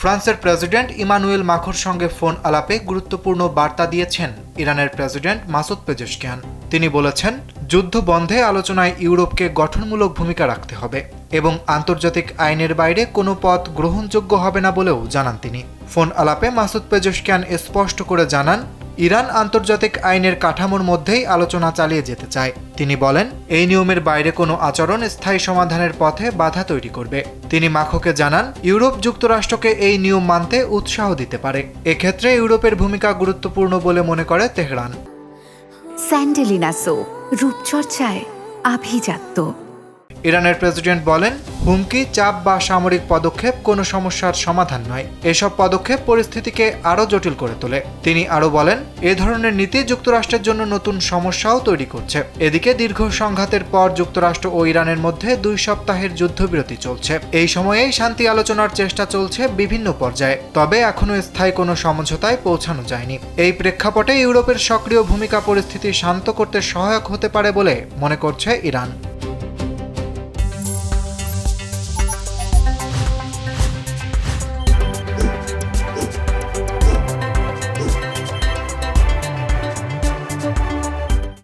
ফ্রান্সের president Emmanuel মাখোঁর সঙ্গে phone আলাপে গুরুত্বপূর্ণ বার্তা দিয়েছেন ইরানের প্রেসিডেন্ট মাসুদ পেজেশকিয়ান। তিনি বলেছেন, যুদ্ধ বন্ধে আলোচনায় ইউরোপকে গঠনমূলক ভূমিকা রাখতে হবে এবং আন্তর্জাতিক আইনের বাইরে কোনো পথ গ্রহণযোগ্য হবে না বলেও জানান তিনি। ফোন আলাপে মাসুদ পেজেশকিয়ান স্পষ্ট করে জানান, ইরান আন্তর্জাতিক আইনের কাঠামোর মধ্যেই আলোচনা চালিয়ে যেতে চায়। তিনি বলেন, এই নিয়মের বাইরে কোনো আচরণ স্থায়ী সমাধানের পথে বাধা তৈরি করবে। তিনি মাখোঁকে জানান, ইউরোপ যুক্তরাষ্ট্রকে এই নিয়ম মানতে উৎসাহ দিতে পারে। এক্ষেত্রে ইউরোপের ভূমিকা গুরুত্বপূর্ণ বলে মনে করে তেহরান। স্যান্ডেলিনা সো, রূপচর্চায় আভিজাত্য। ইরানের প্রেসিডেন্ট বলেন, হুমকি, চাপ বা সামরিক পদক্ষেপ কোনো সমস্যার সমাধান নয়। এসব পদক্ষেপ পরিস্থিতিকে আরও জটিল করে তোলে। তিনি আরও বলেন, এ ধরনের নীতি যুক্তরাষ্ট্রের জন্য নতুন সমস্যাও তৈরি করছে। এদিকে দীর্ঘ সংঘাতের পর যুক্তরাষ্ট্র ও ইরানের মধ্যে 2 সপ্তাহের যুদ্ধবিরতি চলছে। এই সময়েই শান্তি আলোচনার চেষ্টা চলছে বিভিন্ন পর্যায়ে, তবে এখনও স্থায়ী কোনো সমঝোতায় পৌঁছানো যায়নি। এই প্রেক্ষাপটে ইউরোপের সক্রিয় ভূমিকা পরিস্থিতি শান্ত করতে সহায়ক হতে পারে বলে মনে করছে ইরান।